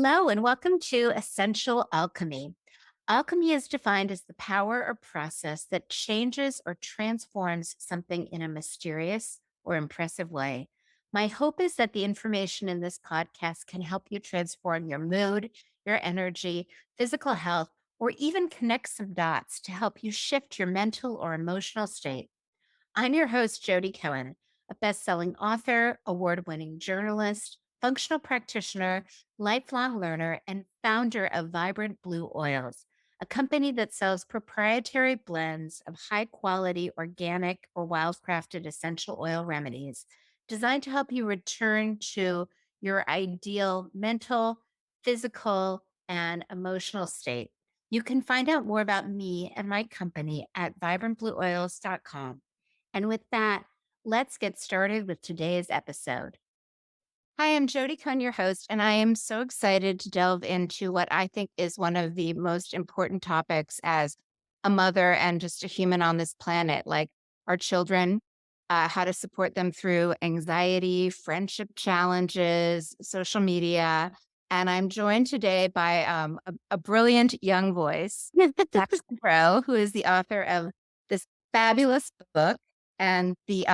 Hello, and welcome to Essential Alchemy. Alchemy is defined as the power or process that changes or transforms something in a mysterious or impressive way. My hope is that the information in this podcast can help you transform your mood, your energy, physical health, or even connect some dots to help you shift your mental or emotional state. I'm your host, Jodi Cohen, a best-selling author, award-winning journalist, functional practitioner, lifelong learner, and founder of Vibrant Blue Oils, a company that sells proprietary blends of high-quality organic or wild-crafted essential oil remedies designed to help you return to your ideal mental, physical, and emotional state. You can find out more about me and my company at vibrantblueoils.com. And with that, let's get started with today's episode. Hi, I'm Jodi Cohn, your host, and I am so excited to delve into what I think is one of the most important topics as a mother and just a human on this planet, like our children, how to support them through anxiety, friendship challenges, social media. And I'm joined today by a brilliant young voice, Max Dubrow, who is the author of this fabulous book and the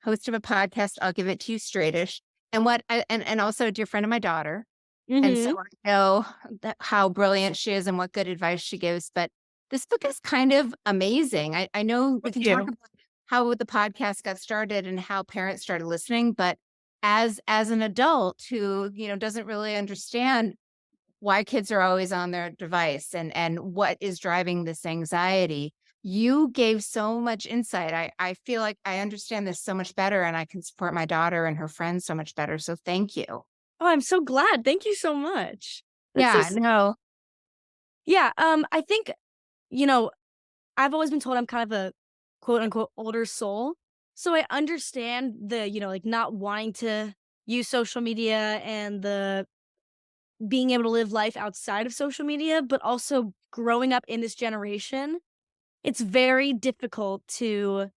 host of a podcast. I'll give it to you straightish, and also a dear friend of my daughter. And so Mhm. I know how brilliant she is and what good advice she gives. But this book is kind of amazing. I know we Thank can talk you. about how the podcast got started and how parents started listening, but as an adult who, doesn't really understand why kids are always on their device and what is driving this anxiety. You gave so much insight. I feel like I understand this so much better and I can support my daughter and her friends so much better. So thank you. Oh, I'm so glad. Thank you so much. That's Yeah, just no. yeah, I think, you know, I've always been told I'm kind of a quote unquote older soul. So I understand the, like not wanting to use social media and the being able to live life outside of social media, but also growing up in this generation, it's very difficult to,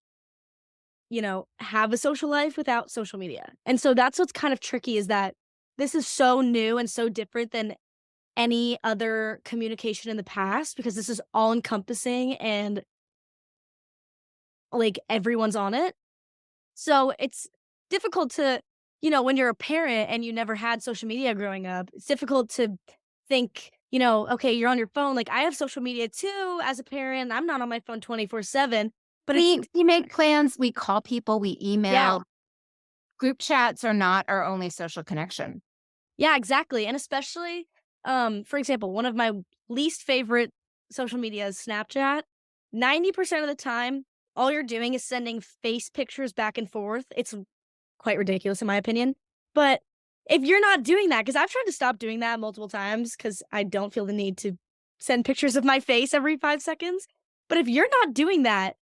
have a social life without social media. And so that's what's kind of tricky is that this is so new and so different than any other communication in the past because this is all encompassing and like everyone's on it. So it's difficult to, when you're a parent and you never had social media growing up, it's difficult to think, okay, you're on your phone. Like I have social media too as a parent. I'm not on my phone 24/7, but it's We make plans, we call people, we yeah. email. Group chats are not our only social connection. Yeah, exactly. And especially for example, one of my least favorite social media is Snapchat. 90% of the time, all you're doing is sending face pictures back and forth. It's quite ridiculous in my opinion. But if you're not doing that, because I've tried to stop doing that multiple times because I don't feel the need to send pictures of my face every 5 seconds. But if you're not doing that,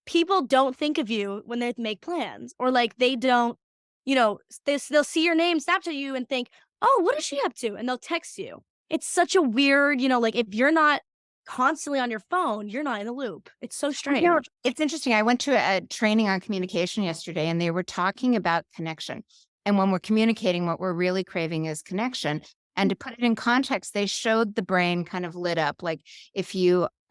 people don't think of you when they make plans or like they don't, they'll see your name, Snapchat you and think, oh, what is she up to? And they'll text you. It's such a weird, like if you're not constantly on your phone, you're not in the loop. It's so strange. It's interesting. I went to a training on communication yesterday and they were talking about connection. And when we're communicating, what we're really craving is connection. And to put it in context, they showed the brain kind of lit up. Like if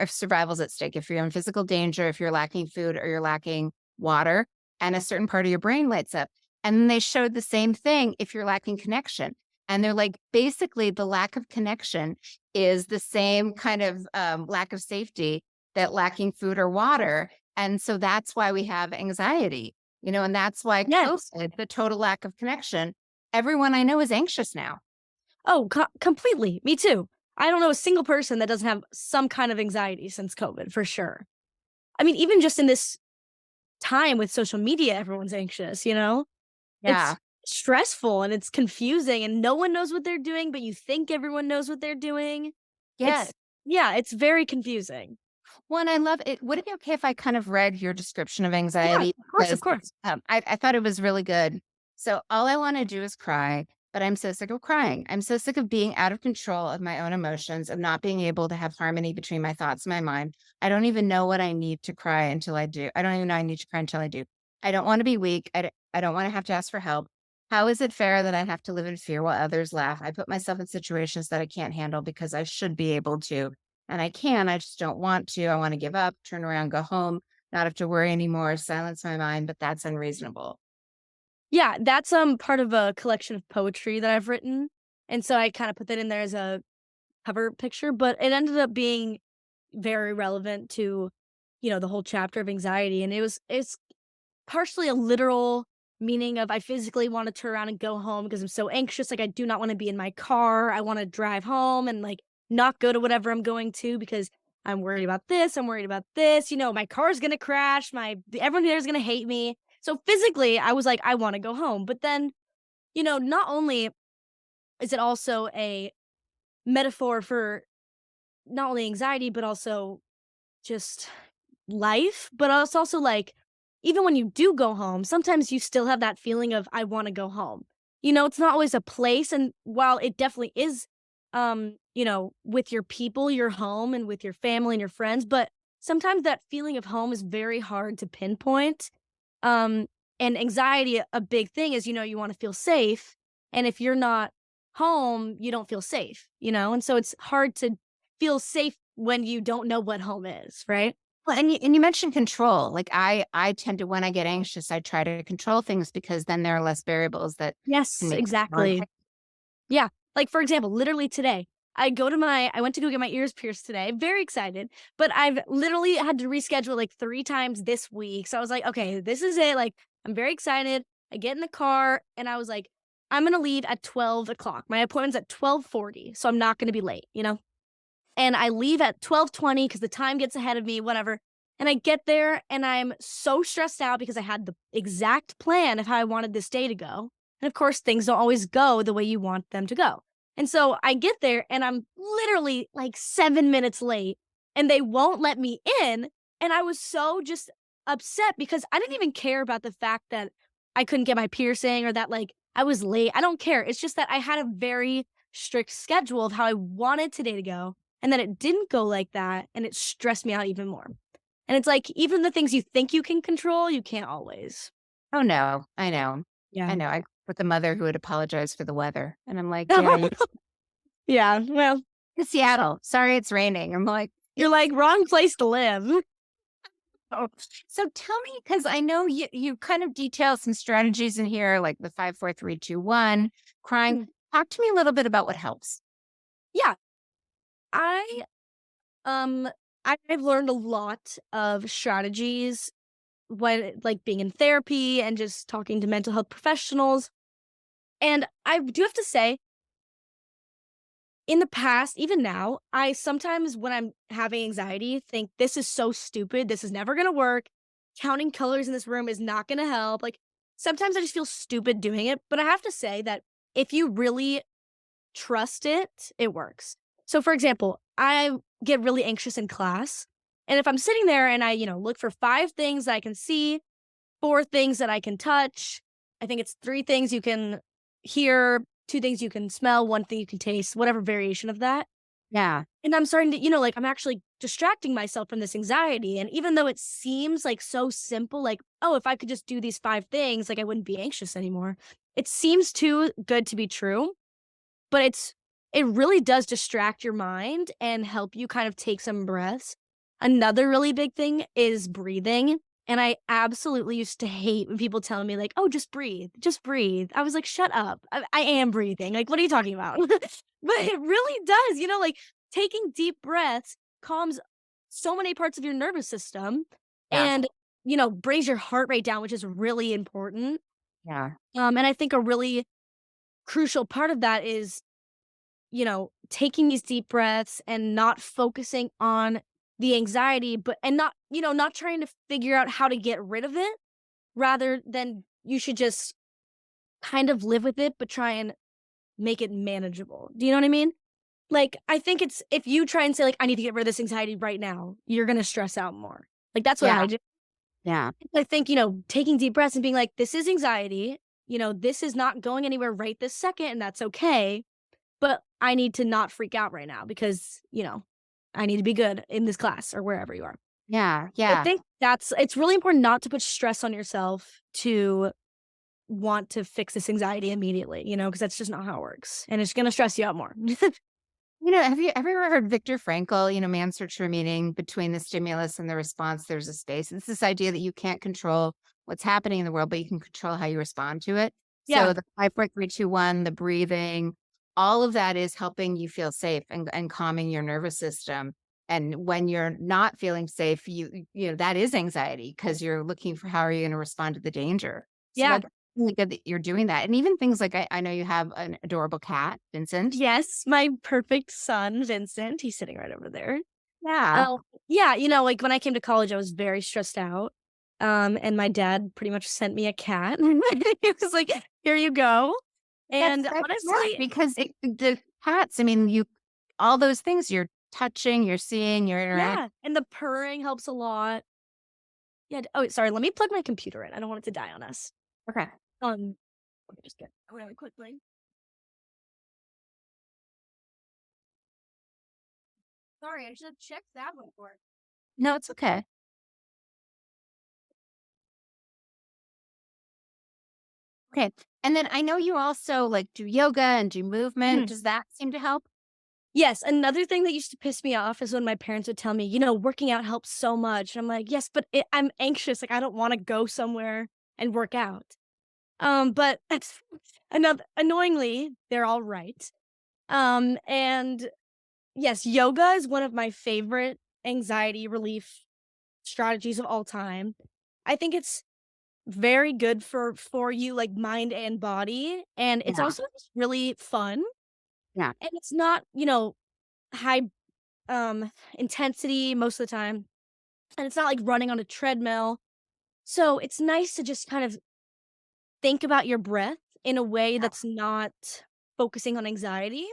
survival's at stake, if you're in physical danger, if you're lacking food or you're lacking water, and a certain part of your brain lights up. And then they showed the same thing if you're lacking connection. And they're like, basically, the lack of connection is the same kind of lack of safety that lacking food or water. And so that's why we have anxiety, and that's why Yes. COVID, the total lack of connection, everyone I know is anxious now. Oh, completely. Me too. I don't know a single person that doesn't have some kind of anxiety since COVID, for sure. I mean, even just in this time with social media, everyone's anxious. It's Yeah. stressful and it's confusing and no one knows what they're doing, but you think everyone knows what they're doing. Yeah. It's yeah, it's very confusing. One, I love it. Would it be okay if I kind of read your description of Yeah, anxiety? of course, of Because course. I thought it was really good. So all I want to do is cry, but I'm so sick of crying. I'm so sick of being out of control of my own emotions, of not being able to have harmony between my thoughts and my mind. I don't even know what I need to cry until I do. I don't even know I need to cry until I do. I don't want to be weak. I don't want to have to ask for help. How is it fair that I have to live in fear while others laugh? I put myself in situations that I can't handle because I should be able to. And I can, I just don't want to. I want to give up, turn around, go home, not have to worry anymore, silence my mind, but that's unreasonable. Yeah, that's, part of a collection of poetry that I've written, and so I kinda put that in there as a cover picture, but it ended up being very relevant to, the whole chapter of anxiety, and it's partially a literal meaning of I physically wanna turn around and go home because 'cause I'm so anxious, like, I do not wanna be in my car, I wanna drive home and, like, not go to whatever I'm going to because I'm worried about this, I'm worried about this, my car's gonna crash, my everyone here is gonna hate me. So, physically, I was like, "I wanna go home," but then, not only is it also a metaphor for not only anxiety, but also just life, but it's also like, even when you do go home, sometimes you still have that feeling of, "I wanna go home." It's not always a place, and while it definitely is, with your people, your home, and with your family and your friends, but sometimes that feeling of home is very hard to pinpoint, um, and anxiety, a big thing is, you wanna feel safe, and if you're not home, you don't feel safe, and so it's hard to feel safe when you don't know what home is, right? Well, and you mentioned control. Like I tend to when I get anxious, I try to control things because then there are less variables that can Yes, make it more exactly. Yeah. Like, for example, literally today, I went to go get my ears pierced today, very excited, but I've literally had to reschedule, like, 3 times this week, so I was like, "Okay, this is it," like, I'm very excited, I get in the car, and I was like, "I'm gonna leave at 12 o'clock. My appointment's at 12:40, so I'm not gonna be late," you know? And I leave at 12:20 because the time gets ahead of me, whatever. And I get there and I'm so stressed out because I had the exact plan of how I wanted this day to go. And of course, things don't always go the way you want them to go. And so I get there and I'm literally like 7 minutes late and they won't let me in. And I was so just upset because I didn't even care about the fact that I couldn't get my piercing or that like I was late. I don't care. It's just that I had a very strict schedule of how I wanted today to go, and then it didn't go like that, and it stressed me out even more. And it's like, even the things you think you can control, you can't always. Oh, no. I know. I Yeah. know. I with the mother who would apologize for the weather, and I'm like, "Yeah, you Yeah, well, to Seattle. Sorry, it's raining." I'm like, you're like, "Wrong place to live." "Oh." So tell me, because I know you kind of detail some strategies in here, like the 5, 4, 3, 2, 1, crying. Mhm. Talk to me a little bit about what helps. Yeah, I, um, I've learned a lot of strategies when, like, being in therapy and just talking to mental health professionals, and I do have to say, in the past, even now, I sometimes when I'm having anxiety think this is so stupid. This is never going to work. Counting colors in this room is not going to help. Like sometimes I just feel stupid doing it, but I have to say that if you really trust it, it works. So for example, I get really anxious in class, and if I'm sitting there and I, look for 5 things that I can see, 4 things that I can touch. I think it's 3 things you can hear, 2 things you can smell, 1 thing you can taste, whatever variation of that. Yeah. And I'm starting to, like, I'm actually distracting myself from this anxiety. And even though it seems like so simple, like, oh, if I could just do these 5 things, like, I wouldn't be anxious anymore. It seems too good to be true, but it really does distract your mind and help you kind of take some breaths. Another really big thing is breathing, and I absolutely used to hate when people tell me like, "Oh, just breathe, just breathe." I was like, "Shut up. I am breathing. Like, what are you talking about?" But it really does, like, taking deep breaths calms so many parts of your nervous system Yeah. and, brings your heart rate down, which is really important. Yeah. And I think a really crucial part of that is taking these deep breaths and not focusing on the anxiety, but and not, not trying to figure out how to get rid of it, rather than you should just kind of live with it, but try and make it manageable. Do you know what I mean? Like, I think it's if you try and say, like, I need to get rid of this anxiety right now, you're gonna stress out more. Like, that's what Yeah. I do. Yeah. I think, taking deep breaths and being like, this is anxiety, this is not going anywhere right this second, and that's okay. But I need to not freak out right now because, I need to be good in this class or wherever you are. Yeah. I Yeah. think it's really important not to put stress on yourself to want to fix this anxiety immediately, because that's just not how it works. And it's going to stress you out more. Have you ever heard Viktor Frankl, man's search for meaning between the stimulus and the response, there's a space. It's this idea that you can't control what's happening in the world, but you can control how you respond to it. So Yeah. the 5, 4, 3, 2, 1, the breathing, all of that is helping you feel safe and calming your nervous system. And when you're not feeling safe, that is anxiety because you're looking for how are you going to respond to the danger. So Yeah. that's really good that you're doing that. And even things like I know you have an adorable cat, Vincent. Yes. My perfect son, Vincent, he's sitting right over there. Yeah. Oh, yeah, like, when I came to college, I was very stressed out, and my dad pretty much sent me a cat. He was like, "Here you go." And That's smart honestly, because the cats, I mean, you all those things you're touching, you're seeing, you're interacting. yeah, and the purring helps a lot. Yeah, oh, sorry, let me plug my computer in, I don't want it to die on us. Okay. Let me just get really quickly. Sorry, I should have checked that one for No, it's okay. Okay. And then I know you also like do yoga and do movement. Mhm. Does that seem to help? Yes, another thing that used to piss me off is when my parents would tell me, "Working out helps so much." And I'm like, "Yes, but I'm anxious, like, I don't wanna go somewhere and work out." But it's another annoyingly, they're all right. And yes, yoga is one of my favorite anxiety relief strategies of all time. I think it's very good for you, like, mind and body, and it's Yeah. also just really fun, Yeah. and it's not, high, intensity most of the time, and it's not like running on a treadmill. So it's nice to just kind of think about your breath in a way that's not focusing on anxiety.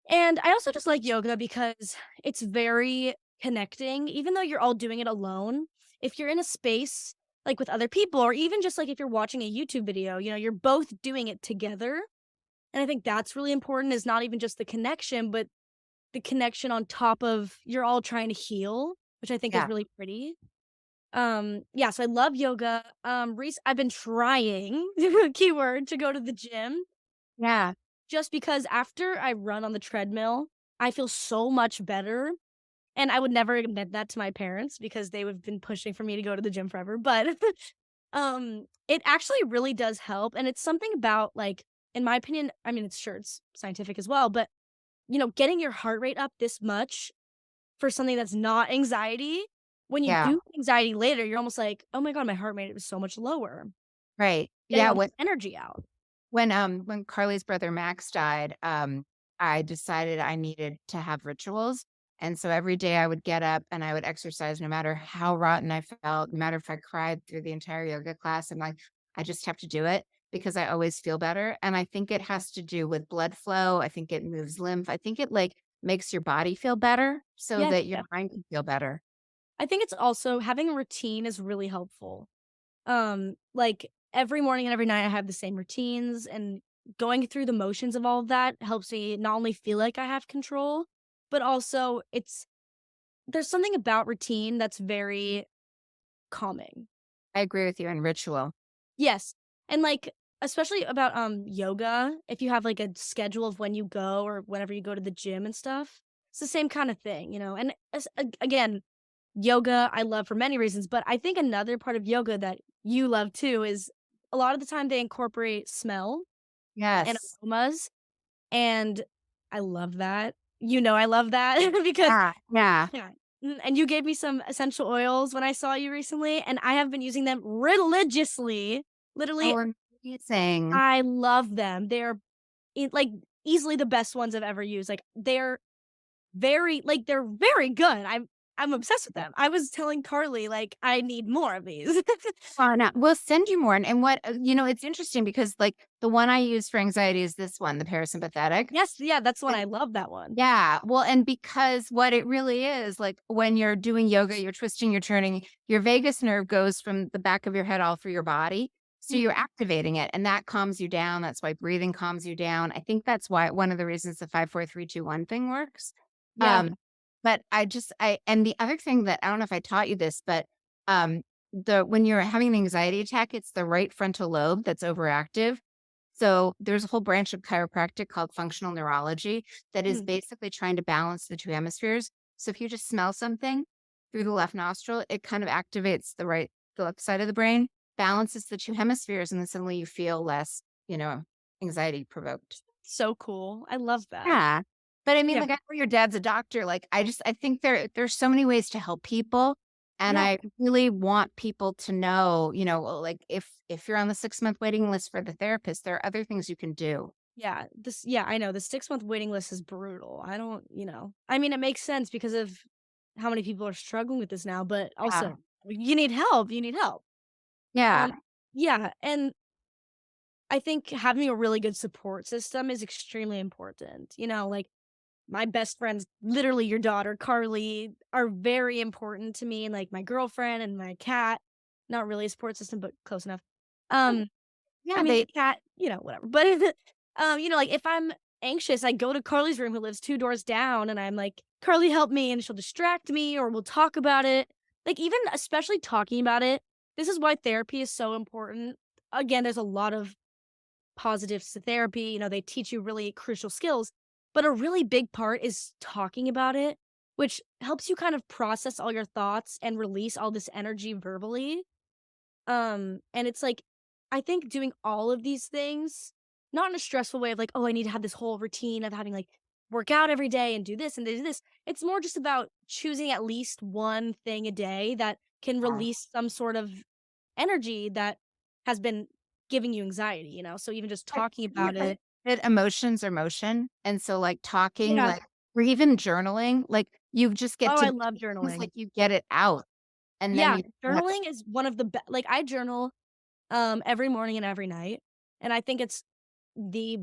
And I also just like yoga because it's very connecting, even though you're all doing it alone. If you're in a space like with other people, or even just like if you're watching a YouTube video, you're both doing it together. And I think that's really important is not even just the connection, but the connection on top of you're all trying to heal, which I think is Yeah. really pretty. Yeah, so I love yoga. I've been trying keyword to go to the gym Yeah. just because after I run on the treadmill, I feel so much better, and I would never admit that to my parents because they would have been pushing for me to go to the gym forever, but, it actually really does help, and it's something about, like, in my opinion, I mean, it's scientific as well, but, getting your heart rate up this much for something that's not anxiety, when you Yeah. do anxiety later, you're almost like, "Oh my god, my heart rate is so much lower." Right. Getting Yeah. all When this energy out. when Carly's brother Max died, I decided I needed to have rituals. And so every day I would get up and I would exercise no matter how rotten I felt, no matter if I cried through the entire yoga class. I'm like, I just have to do it because I always feel better. And I think it has to do with blood flow. I think it moves lymph. I think it like makes your body feel better so Yes, that your yeah. mind can feel better. I think it's also having a routine is really helpful. Like, every morning and every night, I have the same routines, and going through the motions of all of that helps me not only feel like I have control, but also there's something about routine that's very calming. I agree with you on ritual. Yes, and, like, especially about, yoga, if you have, like, a schedule of when you go or whenever you go to the gym and stuff, it's the same kinda thing, and again, yoga, I love for many reasons, but I think another part of yoga that you love too is a lot of the time they incorporate smell and Yes. aromas, and I love that. I love that because Yeah. Yeah. yeah, and you gave me some essential oils when I saw you recently, and I have been using them religiously. Literally, Oh, amazing. I love them. They're like easily the best ones I've ever used. Like they're very good. I'm obsessed with them. I was telling Carly, like, I need more of these. No, we'll send you more. And what, it's interesting because like the one I use for anxiety is this one, the parasympathetic. Yes, yeah, that's one And I love that one. yeah, well, and because what it really is like when you're doing yoga, you're twisting, you're turning, your vagus nerve goes from the back of your head all through your body. So Mhm. you're activating it and that calms you down. That's why breathing calms you down. I think that's why one of the reasons the 5, 4, 3, 2, 1 thing works. Yeah. Um, but and the other thing that I don't know if I taught you this, but when you're having an anxiety attack, it's the right frontal lobe that's overactive. So there's a whole branch of chiropractic called functional neurology that is Mhm. basically trying to balance the two hemispheres. So if you just smell something through the left nostril, it kind of activates the left side of the brain, balances the two hemispheres, and then suddenly you feel less, anxiety provoked. So cool. I love that. Yeah. But I mean, Yeah. like, I know your dad's a doctor. Like, I think there's so many ways to help people. And Yeah. I really want people to know, well, like if you're on the 6-month waiting list for the therapist, there are other things you can do. Yeah, I know. The 6-month waiting list is brutal. I don't, I mean, it makes sense because of how many people are struggling with this now, but Yeah. also you need help. You need help. Yeah. Um, yeah, and I think having a really good support system is extremely important. Like my best friends, literally your daughter, Carly, are very important to me, and like my girlfriend and my cat. Not really a support system, but close enough. Oh, Um, I yeah, mean, the cat, whatever. But like if I'm anxious, I go to Carly's room who lives 2 doors down and I'm like, "Carly, help me," and she'll distract me or we'll talk about it. Like even especially talking about it, this is why therapy is so important. Again, there's a lot of positives to therapy, they teach you really crucial skills, but a really big part is talking about it, which helps you kind of process all your thoughts and release all this energy verbally. And it's like, I think doing all of these things, not in a stressful way of like, oh, I need to have this whole routine of having like work out every day and do this and do this. It's more just about choosing at least one thing a day that can yeah. release some sort of energy that has been giving you anxiety, So even just I talking yeah, about it. that emotions are motion, and so, like, talking, Yeah. like or even journaling, like, you just get Oh, to I love things like journaling. you get it out, and then Yeah. you let Journaling is one of the best. Like I journal every morning and every night. And I think it's the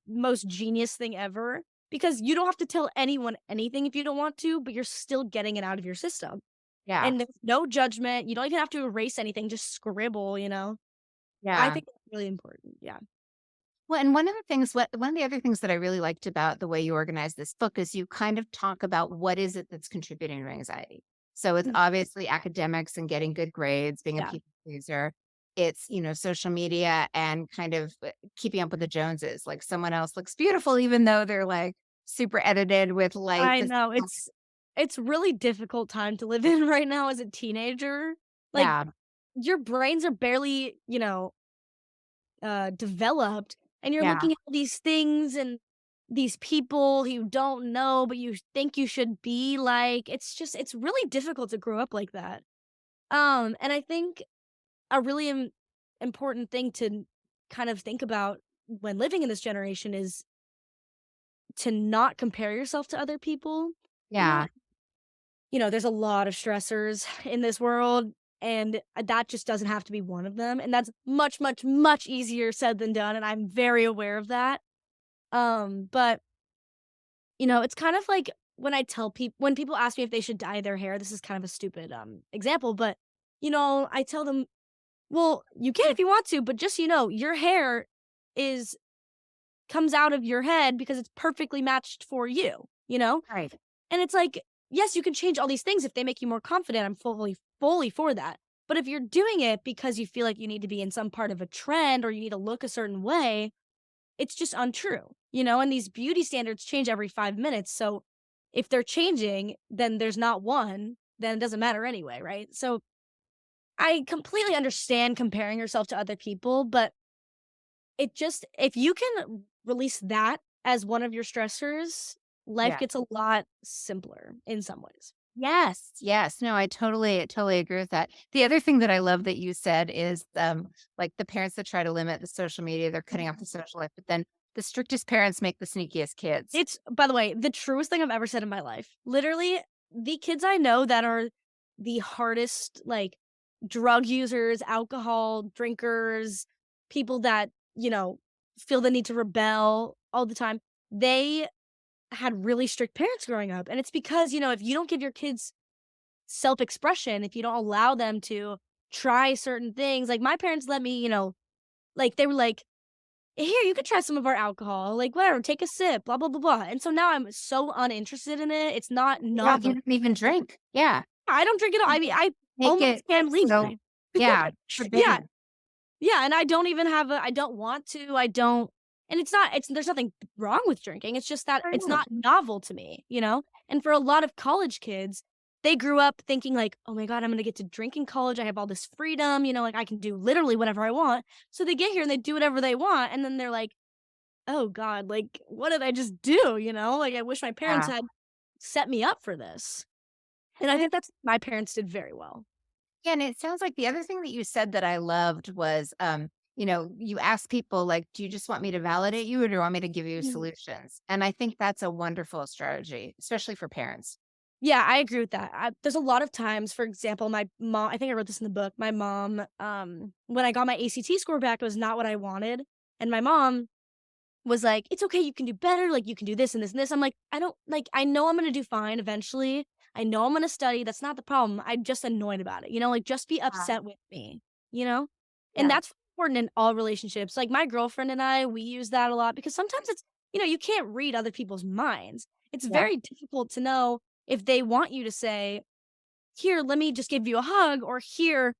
most genius thing ever because you don't have to tell anyone anything if you don't want to, but you're still getting it out of your system. yeah, And there's no judgment. You don't even have to erase anything, just scribble. I yeah. think it's really important. Yeah. Well, and one of the other things that I really liked about the way you organize this book is you kind of talk about what is it that's contributing to anxiety. So it's Mhm. obviously academics and getting good grades, being a Yeah. people pleaser. It's, social media and kind of keeping up with the Joneses. Like someone else looks beautiful, even though they're like super edited with lights. I know it's really difficult time to live in right now as a teenager. Like Yeah, your brains are barely, developed and you're yeah, looking at these things and these people who you don't know but you think you should be like. It's really difficult to grow up like that. And I think a really important thing to kind of think about when living in this generation is to not compare yourself to other people. You know, yeah. there's a lot of stressors in this world, and that just doesn't have to be one of them. And that's much, much, much easier said than done. And I'm very aware of that. But it's kind of like when people ask me if they should dye their hair. This is kind of a stupid example, but I tell them, well, you can if you want to, but just your hair is comes out of your head because it's perfectly matched for you. Right. And it's like, yes, you can change all these things if they make you more confident. I'm fully for that. But if you're doing it because you feel like you need to be in some part of a trend or you need to look a certain way, it's just untrue. And these beauty standards change every 5 minutes. So if they're changing, then there's not one, then it doesn't matter anyway, right? So I completely understand comparing yourself to other people, but if you can release that as one of your stressors, life Yeah. gets a lot simpler in some ways. Yes, yes. No, I totally agree with that. The other thing that I love that you said is, like the parents that try to limit the social media, they're cutting off the social life, but then the strictest parents make the sneakiest kids. It's, by the way, the truest thing I've ever said in my life. Literally, the kids I know that are the hardest, like, drug users, alcohol drinkers, people that, feel the need to rebel all the time, they had really strict parents growing up, and it's because, if you don't give your kids self-expression, if you don't allow them to try certain things, like, my parents let me, like, they were like, "Here, you could try some of our alcohol, like, whatever, take a sip, blah, blah, blah, blah," and so now I'm so uninterested in it, it's not Yeah, not you the don't even drink. Yeah. I don't drink at all, I mean, I Make almost it can't so legally. Yeah, Yeah, forbidden. yeah, and I don't even have a I don't want to, I don't and it's not it's there's nothing wrong with drinking, it's just that I it's know. not novel to me, you know? And for a lot of college kids, they grew up thinking like, "Oh my god, I'm gonna get to drink in college, I have all this freedom, you know, like, I can do literally whatever I want." So they get here and they do whatever they want, and then they're like, "Oh god, like, what did I just do?" You know? Like, I wish my parents Yeah. had set me up for this. And I And think that's my parents did very well. yeah, and it sounds like the other thing that you said that I loved was, you ask people like, "Do you just want me to validate you or do you want me to give you Mhm. solutions?" And I think that's a wonderful strategy, especially for parents. Yeah, I agree with that. There's a lot of times, for example, my mom I think I wrote this in the book. My mom, when I got my ACT score back, it was not what I wanted, and my mom was like, "It's okay, you can do better, like, you can do this and this and this." I'm like, "I don't like, I know I'm gonna do fine eventually. I know I'm gonna study, that's not the problem. I'm just annoyed about it, you know? Like, just be Uh, upset with me, you know?" And yeah, that's important in all relationships. Like, my girlfriend and I, we use that a lot because sometimes you can't read other people's minds. It's yeah, very difficult to know if they want you to say, "Here, let me just give you a hug," or "Here,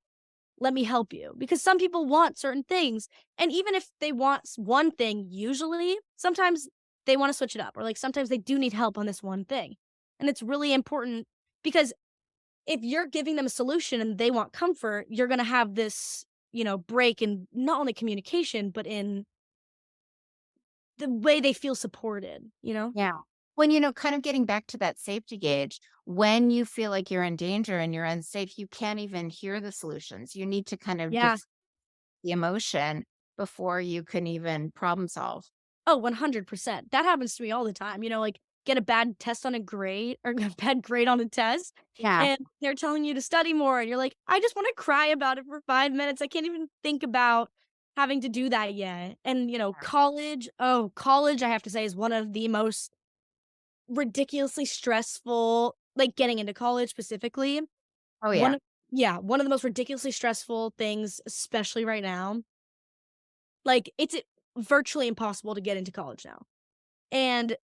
let me help you," because some people want certain things, and even if they want one thing, usually, sometimes they wanna switch it up, or, like, sometimes they do need help on this one thing, and it's really important because if you're giving them a solution and they want comfort, you're gonna have this, break in not only communication, but in the way they feel supported, you know? yeah. When, kind of getting back to that safety gauge, when you feel like you're in danger and you're unsafe, you can't even hear the solutions. You need to kind of Yeah. the emotion before you can even problem solve. Oh, 100%. That happens to me all the time, like, get a bad test on a grade or a bad grade on a test, Yeah. and they're telling you to study more, and you're like, "I just wanna cry about it for 5 minutes, I can't even think about having to do that yet." And, college, I have to say, is one of the most ridiculously stressful like, getting into college specifically, Oh, one yeah. of yeah, one of the most ridiculously stressful things, especially right now. Like, it's virtually impossible to get into college now, and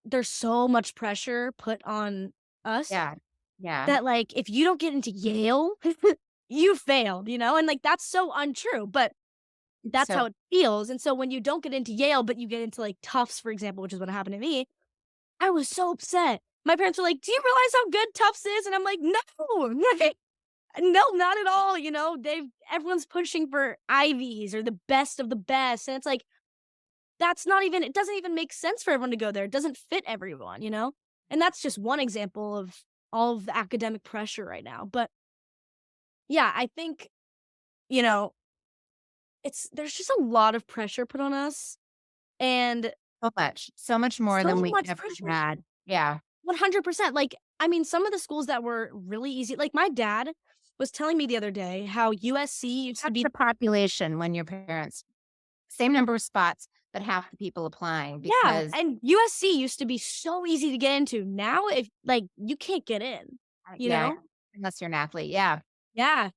there's so much pressure put on us Yeah. Yeah. that, like, if you don't get into Yale, you failed, and, like, that's so untrue, but that's So how it feels, and so when you don't get into Yale, but you get into, like, Tufts, for example, which is what happened to me, I was so upset. My parents were like, "Do you realize how good Tufts is?" And I'm like, "No, like, no, not at all," everyone's pushing for Ivies or the best of the best, and it's like, that's not even it doesn't even make sense for everyone to go there. It doesn't fit everyone, you know? And that's just one example of all of the academic pressure right now. But yeah, I think, you know, there's just a lot of pressure put on us and so much more so than we much ever pressure. had. Yeah. 100%. Like, I mean, some of the schools that were really easy, like my dad was telling me the other day how USC used to That's be the population when your parents same number of spots, but half the people applying yeah, because and USC used to be so easy to get into. Now if like you can't get in, you yeah, know? unless you're an athlete. Yeah. Yeah.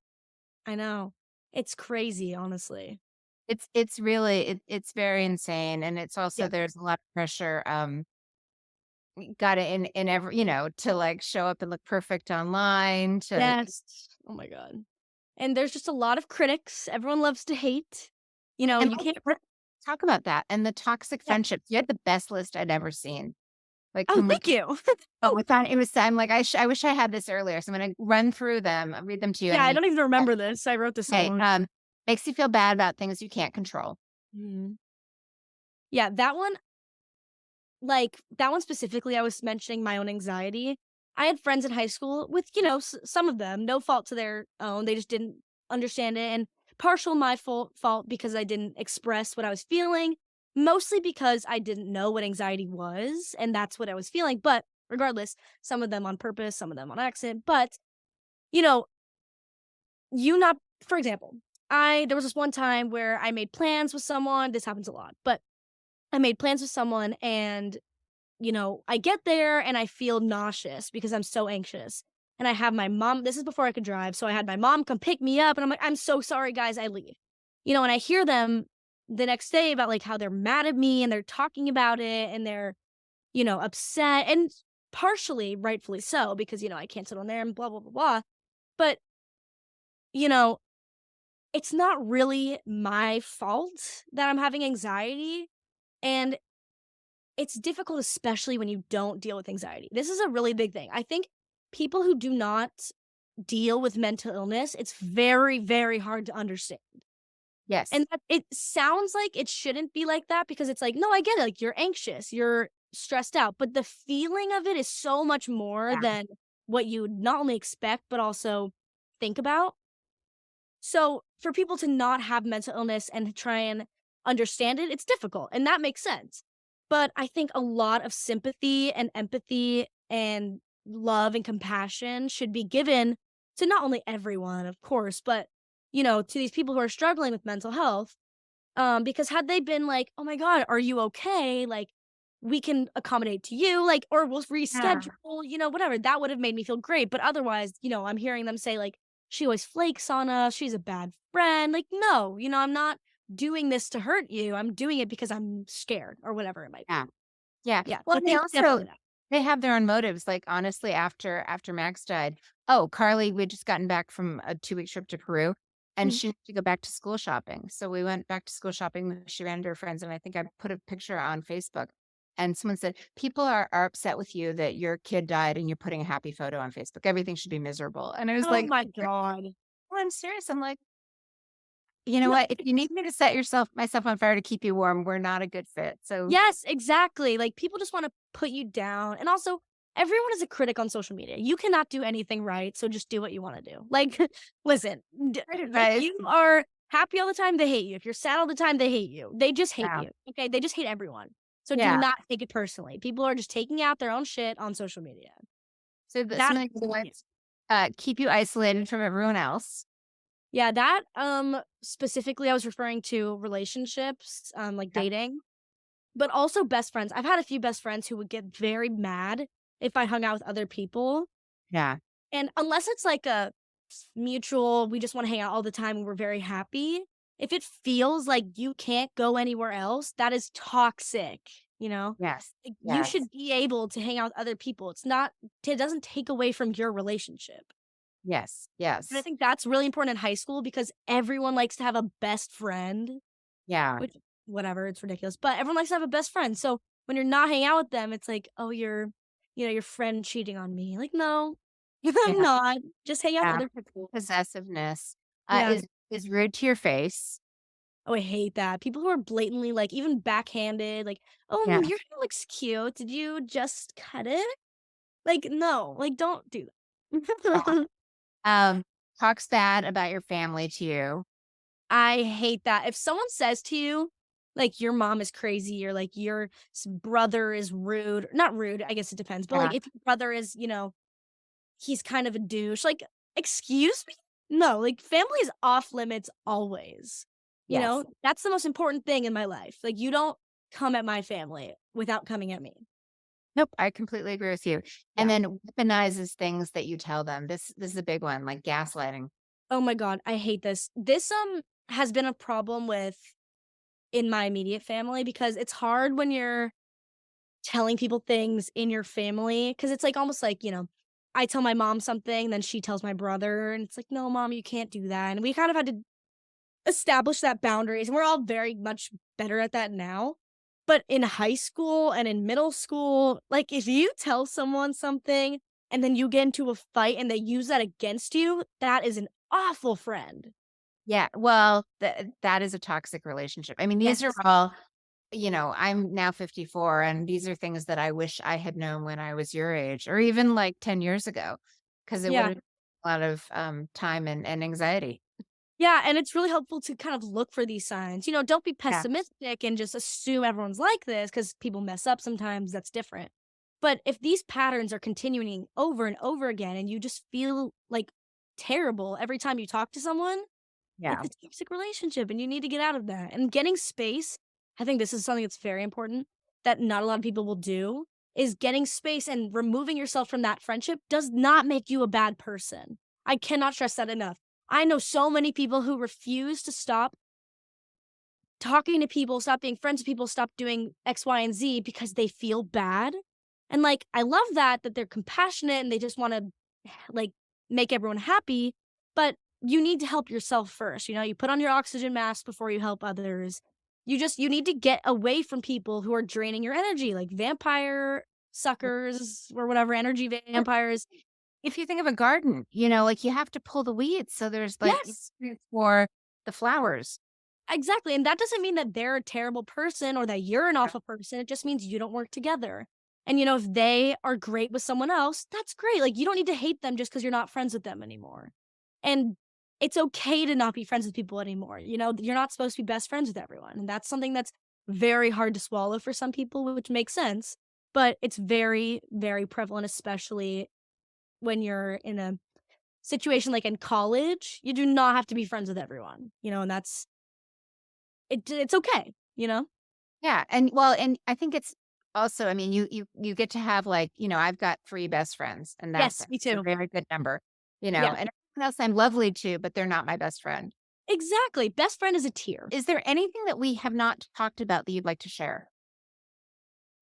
I know. It's crazy, honestly. It's very insane, and it's also Yeah. there's a lot of pressure, got to in every to, like, show up and look perfect online to Yes. Oh my god. And there's just a lot of critics. Everyone loves to hate. and You can't let's talk about that, and the toxic yeah. friendships. You had the best list I'd ever seen. Like, Oh, can we thank you. oh, we thought it was I'm like, I wish I had this earlier, so I'm gonna run through them, read them to you, Yeah, and I then don't even remember this. I wrote this okay, along. makes you feel bad about things you can't control. Mhm. Yeah, that one specifically, I was mentioning my own anxiety. I had friends in high school with, some of them, no fault to their own. They just didn't understand it. And partial my fault because I didn't express what I was feeling, mostly because I didn't know what anxiety was. And that's what I was feeling. But regardless, some of them on purpose, some of them on accident. But, you know, you not, for example, there was this one time where I made plans with someone. This happens a lot, but I made plans with someone and I get there and I feel nauseous because I'm so anxious. And I have my mom, this is before I could drive. So I had my mom come pick me up and I'm like, I'm so sorry, guys, I leave. And I hear them the next day about like how they're mad at me and they're talking about it and they're, upset and partially rightfully so because, I canceled on there and blah, blah, blah, blah. But, it's not really my fault that I'm having anxiety, and it's difficult, especially when you don't deal with anxiety. This is a really big thing. I think people who do not deal with mental illness, it's very, very hard to understand. Yes. And that it sounds like it shouldn't be like that because it's like, no, I get it. Like, you're anxious, you're stressed out, but the feeling of it is so much more Yeah. than what you would not only expect, but also think about. So for people to not have mental illness and to try and understand it, it's difficult. And that makes sense. But I think a lot of sympathy and empathy and love and compassion should be given to not only everyone, of course, but to these people who are struggling with mental health. Because had they been like, "Oh my god, are you okay?" Like, "We can accommodate to you," like, or "We'll Yeah. reschedule," whatever, that would have made me feel great, but otherwise, I'm hearing them say, like, "She always flakes on us, she's a bad friend," like, "No, I'm not doing this to hurt you, I'm doing it because I'm scared," or whatever it might be. Yeah. Yeah. Yeah, Well, so and they thank you also definitely that. they have their own motives. Like, honestly, after Max died, oh, Carly, we'd just gotten back from a 2-week trip to Peru, and Mhm. she needed to go back to school shopping. So we went back to school shopping. She ran to her friends, and I think I put a picture on Facebook. And someone said, "People are upset with you that your kid died, and you're putting a happy photo on Facebook. Everything should be miserable." And I was Oh like, my god. "Well, I'm serious." I'm like, "You know No. what? If you need me to set myself on fire to keep you warm, we're not a good fit." So Yes, exactly, like, people just wanna put you down, and also, everyone is a critic on social media. You cannot do anything right, so just do what you wanna do. Like, listen, great if advice. you are happy all the time, they hate you. If you're sad all the time, they hate you. They just hate Yeah. you, okay? They just hate everyone. So do Yeah. not take it personally. People are just taking out their own shit on social media. So That some of the yeah. ones, keep you isolated from everyone else. Yeah, that, specifically, I was referring to relationships, like Yeah. dating. But also best friends. I've had a few best friends who would get very mad if I hung out with other people, Yeah. and unless it's like a mutual, we just wanna hang out all the time and we're very happy, if it feels like you can't go anywhere else, that is toxic, you know? Yes. Like, you Yes. should be able to hang out with other people. It doesn't take away from your relationship, Yes. and I Yes. think that's really important in high school because everyone likes to have a best friend. Yeah. Which whatever, it's ridiculous, but everyone likes to have a best friend, so when you're not hanging out with them, it's like, "Oh, your friend cheating on me." Like, "No, I'm Yeah. not. Just hang out with Yeah. other people." Possessiveness, Yeah. is rude to your face. Oh, I hate that. People who are blatantly, like, even backhanded, like, "Oh, Yeah. your hair looks cute. Did you just cut it?" Like, no, like, don't do Yeah. that. Um, talks bad about your family to you. I hate that. If someone says to you, like, "Your mom is crazy," or, like, "Your brother is rude" not rude, I guess it depends, but, like, Yeah. if your brother is, he's kind of a douche. Like, excuse me? No, like, family is off limits always. Yes. That's the most important thing in my life. Like, you don't come at my family without coming at me. Nope, I completely agree with you. And Yeah. then weaponizes things that you tell them. This is a big one, like gaslighting. Oh my god, I hate this. This, has been a problem with in my immediate family because it's hard when you're telling people things in your family because it's, like, almost like, I tell my mom something, then she tells my brother, and it's like, "No, mom, you can't do that," and we kind of had to establish that boundaries, and we're all very much better at that now. But in high school and in middle school, like, if you tell someone something and then you get into a fight and they use that against you, that is an awful friend. Yeah, well, that is a toxic relationship. I mean, these are Yes. all, I'm now 54, and these are things that I wish I had known when I was your age or even like 10 years ago, because it would Yeah. have a lot of time and anxiety. Yeah, and it's really helpful to kind of look for these signs. Don't be Yeah. pessimistic and just assume everyone's like this because people mess up sometimes, that's different. But if these patterns are continuing over and over again and you just feel like terrible every time you talk to someone, it's Yeah. a toxic relationship and you need to get out of that. And getting space, I think this is something that's very important that not a lot of people will do, is getting space and removing yourself from that friendship does not make you a bad person. I cannot stress that enough. I know so many people who refuse to stop talking to people, stop being friends with people, stop doing X, Y, and Z because they feel bad. And like, I love that they're compassionate and they just want to like make everyone happy. But you need to help yourself first. You put on your oxygen mask before you help others. You need to get away from people who are draining your energy, like vampire suckers or whatever, energy Or vampires. if you think of a garden, like you have to pull the weeds so there's like Yes. nutrients for the flowers. Exactly, and that doesn't mean that they're a terrible person or that you're an Yeah. awful person, it just means you don't work together. And, if they are great with someone else, that's great, like, you don't need to hate them just because 'cause you're not friends with them anymore. And it's okay to not be friends with people anymore, you're not supposed to be best friends with everyone, and that's something that's very hard to swallow for some people, which makes sense, but it's very, very prevalent, especially when you're in a situation like in college. You do not have to be friends with everyone, and it's okay. Yeah, and I think it's also, I mean, you get to have like, I've got 3 best friends, and that's Yes, it. me It's a too. very good number, Yeah, and everyone else I'm lovely to, but they're not my best friend. exactly. Best friend is a tier. Is there anything that we have not talked about that you'd like to share?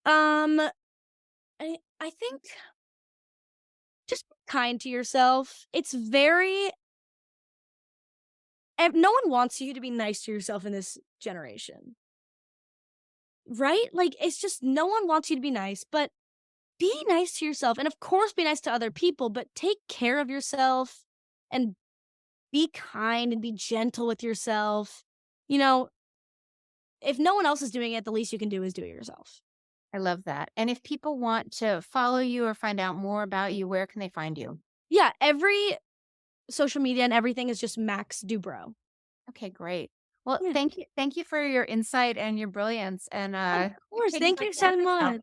Um, I think just be kind to yourself. It's very no one wants you to be nice to yourself in this generation, right? Like, it's just no one wants you to be nice, but be nice to yourself, and of course, be nice to other people, but take care of yourself and be kind and be gentle with yourself. You know, if no one else is doing it, the least you can do is do it yourself. I love that. And if people want to follow you or find out more about you, where can they find you? Yeah, every social media and everything is just Max Dubrow. Okay, great. Well, Yeah, thank you for your insight and your brilliance, and, of you're course. taking Thank good you care of so yourself. much.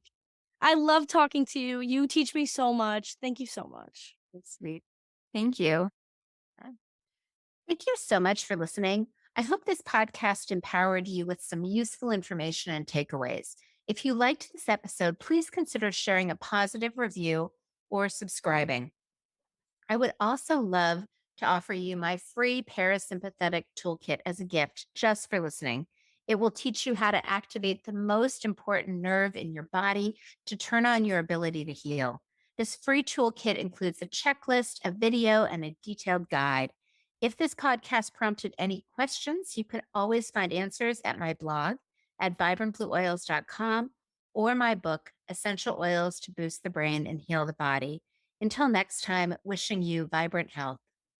I love talking to you. You teach me so much. Thank you so much. That's sweet. Thank you. Thank you so much for listening. I hope this podcast empowered you with some useful information and takeaways. If you liked this episode, please consider sharing a positive review or subscribing. I would also love to offer you my free parasympathetic toolkit as a gift just for listening. It will teach you how to activate the most important nerve in your body to turn on your ability to heal. This free toolkit includes a checklist, a video, and a detailed guide. If this podcast prompted any questions, you could always find answers at my blog at vibrantblueoils.com or my book, Essential Oils to Boost the Brain and Heal the Body. Until next time, wishing you vibrant health.